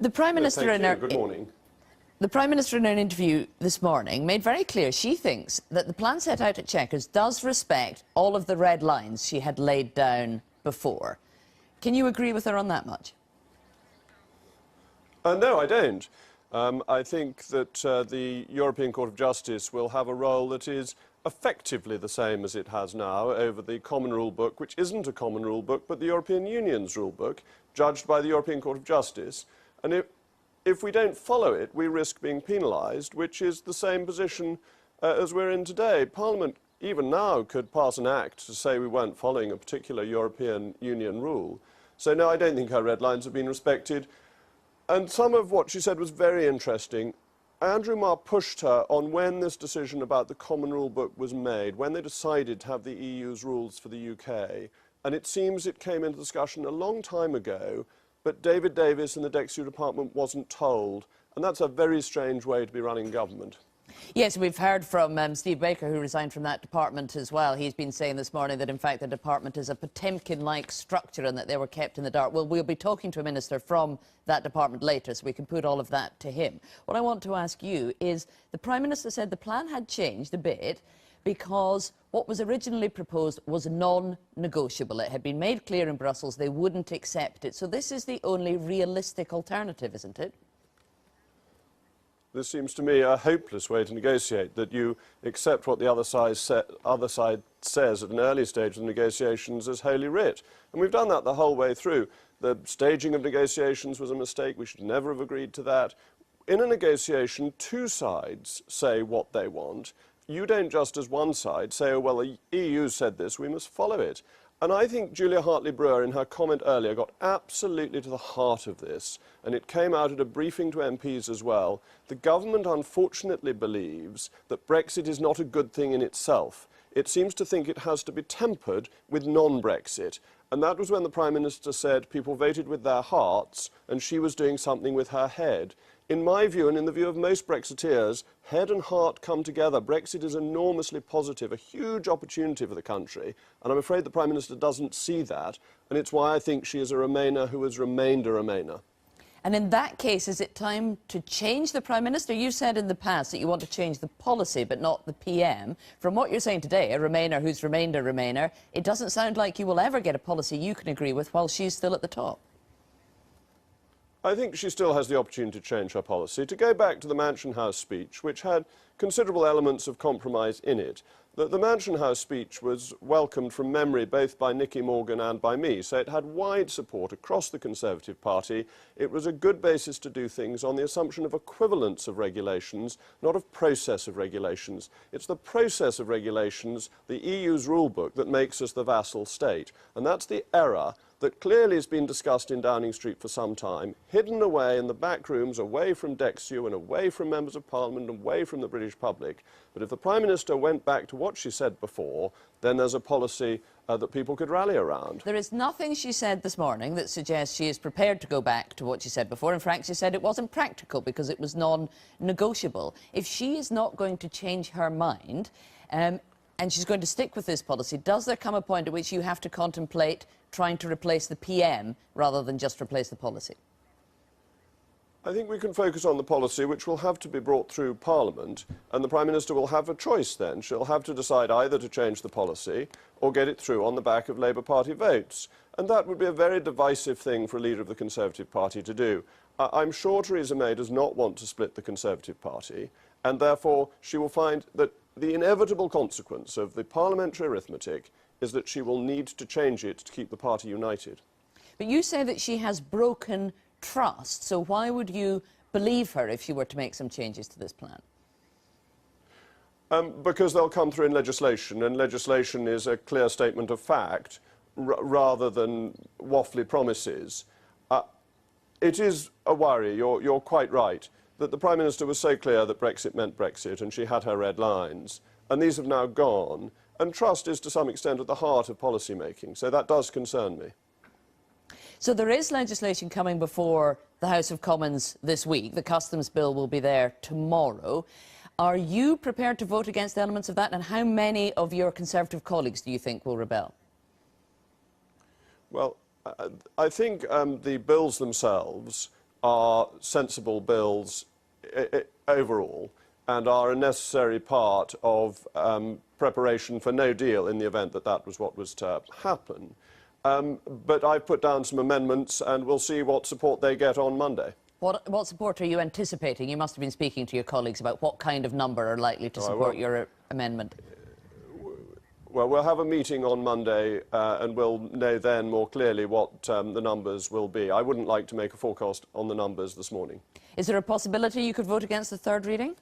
The Prime Minister Good morning. The Prime Minister in an interview this morning made very clear she thinks that the plan set out at Chequers does respect all of the red lines she had laid down before. Can you agree with her on that much? No, I don't. I think that the European Court of Justice will have a role that is effectively the same as it has now over the common rule book, which isn't a common rule book, but the European Union's rule book, judged by the European Court of Justice. And if we don't follow it, we risk being penalised, which is the same position as we're in today. Parliament, even now, could pass an act to say we weren't following a particular European Union rule. So, no, I don't think her red lines have been respected. And some of what she said was very interesting. Andrew Marr pushed her on when this decision about the common rule book was made, when they decided to have the EU's rules for the UK. And it seems it came into discussion a long time ago, but David Davis in the DExEU department wasn't told. And that's a very strange way to be running government. Yes, we've heard from Steve Baker, who resigned from that department as well. He's been saying this morning that, in fact, the department is a Potemkin-like structure and that they were kept in the dark. Well, we'll be talking to a minister from that department later, so we can put all of that to him. What I want to ask you is, the Prime Minister said the plan had changed a bit because what was originally proposed was non-negotiable. It had been made clear in Brussels they wouldn't accept it. So this is the only realistic alternative, isn't it? This seems to me a hopeless way to negotiate, that you accept what the other side says at an early stage of the negotiations as holy writ. And we've done that the whole way through. The staging of negotiations was a mistake. We should never have agreed to that. In a negotiation, two sides say what they want. You don't just as one side say, oh, well, the EU said this, we must follow it. And I think Julia Hartley-Brewer, in her comment earlier, got absolutely to the heart of this, and it came out at a briefing to MPs as well. The government, unfortunately, believes that Brexit is not a good thing in itself. It seems to think it has to be tempered with non-Brexit. And that was when the Prime Minister said people voted with their hearts, and she was doing something with her head. In my view, and in the view of most Brexiteers, head and heart come together. Brexit is enormously positive, a huge opportunity for the country, and I'm afraid the Prime Minister doesn't see that, and it's why I think she is a Remainer who has remained a Remainer. And in that case, is it time to change the Prime Minister? You said in the past that you want to change the policy, but not the PM. From what you're saying today, a Remainer who's remained a Remainer, it doesn't sound like you will ever get a policy you can agree with while she's still at the top. I think she still has the opportunity to change her policy. To go back to the Mansion House speech, which had considerable elements of compromise in it, the Mansion House speech was welcomed from memory both by Nicky Morgan and by me, so it had wide support across the Conservative Party. It was a good basis to do things on the assumption of equivalence of regulations, not of process of regulations. It's the process of regulations, the EU's rule book, that makes us the vassal state. And that's the error that clearly has been discussed in Downing Street for some time, hidden away in the back rooms, away from DExEU and away from members of Parliament and away from the British public. But if the Prime Minister went back to what she said before, then there's a policy that people could rally around. There is nothing she said this morning that suggests she is prepared to go back to what she said before. In fact, she said it wasn't practical because it was non-negotiable. If she is not going to change her mind, and she's going to stick with this policy, does there come a point at which you have to contemplate trying to replace the PM rather than just replace the policy? I think we can focus on the policy, which will have to be brought through Parliament, and the Prime Minister will have a choice then. She'll have to decide either to change the policy or get it through on the back of Labour Party votes. And that would be a very divisive thing for a leader of the Conservative Party to do. I'm sure Theresa May does not want to split the Conservative Party, and therefore she will find that the inevitable consequence of the parliamentary arithmetic is that she will need to change it to keep the party united. But you say that she has broken trust, so why would you believe her if she were to make some changes to this plan? Because they'll come through in legislation, and legislation is a clear statement of fact rather than waffly promises. It is a worry, you're quite right, that the Prime Minister was so clear that Brexit meant Brexit and she had her red lines, and these have now gone, and trust is to some extent at the heart of policy making, so that does concern me. So there is legislation coming before the House of Commons this week. The customs bill will be there tomorrow. Are you prepared to vote against elements of that, and how many of your Conservative colleagues do you think will rebel? Well, I think the bills themselves are sensible bills overall and are a necessary part of preparation for no deal in the event that that was what was to happen. But I've put down some amendments and we'll see what support they get on Monday. What support are you anticipating? You must have been speaking to your colleagues about what kind of number are likely to support your amendment. Well, we'll have a meeting on Monday and we'll know then more clearly what the numbers will be. I wouldn't like to make a forecast on the numbers this morning. Is there a possibility you could vote against the third reading?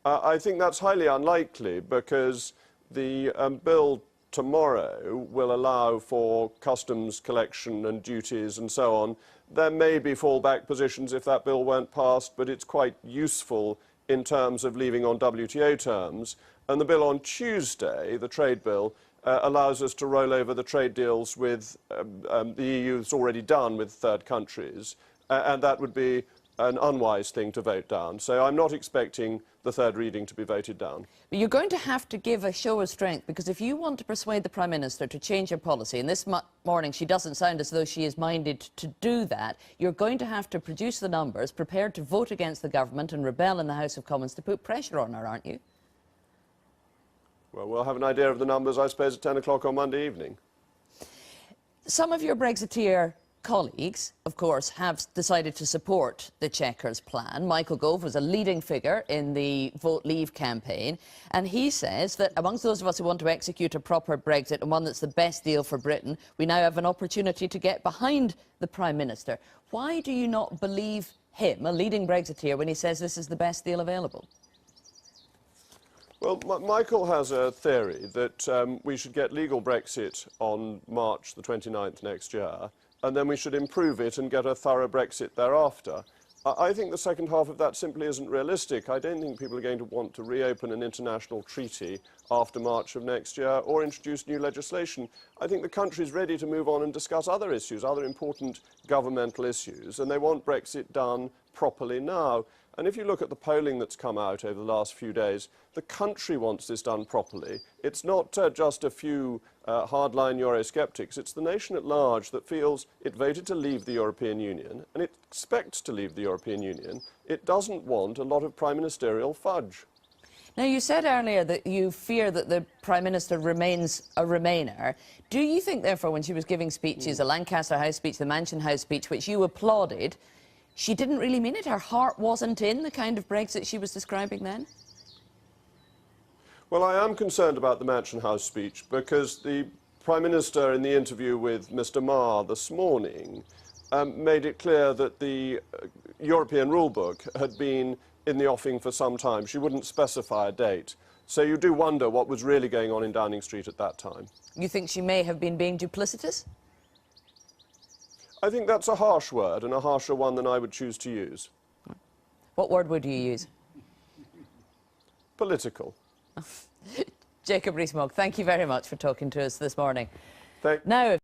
I think that's highly unlikely because the bill tomorrow will allow for customs collection and duties and so on. There may be fallback positions if that bill weren't passed, but it's quite useful in terms of leaving on WTO terms. And the bill on Tuesday, the trade bill, allows us to roll over the trade deals with the EU's already done with third countries. And that would be an unwise thing to vote down. So I'm not expecting the third reading to be voted down. But you're going to have to give a show of strength, because if you want to persuade the Prime Minister to change her policy, and this morning she doesn't sound as though she is minded to do that, you're going to have to produce the numbers, prepared to vote against the government and rebel in the House of Commons to put pressure on her, aren't you? Well, we'll have an idea of the numbers, I suppose, at 10 o'clock on Monday evening. Some of your Brexiteer colleagues, of course, have decided to support the Chequers plan. Michael Gove was a leading figure in the Vote Leave campaign, and he says that amongst those of us who want to execute a proper Brexit and one that's the best deal for Britain, we now have an opportunity to get behind the Prime Minister. Why do you not believe him, a leading Brexiteer, when he says this is the best deal available? Well, Michael has a theory that we should get legal Brexit on March the 29th next year, and then we should improve it and get a thorough Brexit thereafter. I think the second half of that simply isn't realistic. I don't think people are going to want to reopen an international treaty after March of next year or introduce new legislation. I think the country's ready to move on and discuss other issues, other important governmental issues, and they want Brexit done properly now. And if you look at the polling that's come out over the last few days, the country wants this done properly. It's not just a few hardline Eurosceptics. It's the nation at large that feels it voted to leave the European Union and it expects to leave the European Union. It doesn't want a lot of prime ministerial fudge. Now, you said earlier that you fear that the Prime Minister remains a Remainer. Do you think, therefore, when she was giving speeches, the Lancaster House speech, the Mansion House speech, which you applauded, she didn't really mean it? Her heart wasn't in the kind of Brexit she was describing then? Well, I am concerned about the Mansion House speech because the Prime Minister, in the interview with Mr. Marr this morning, made it clear that the European rulebook had been in the offing for some time. She wouldn't specify a date. So you do wonder what was really going on in Downing Street at that time. You think she may have been being duplicitous? I think that's a harsh word, and a harsher one than I would choose to use. What word would you use? Political. Jacob Rees Mogg, thank you very much for talking to us this morning. Thank now,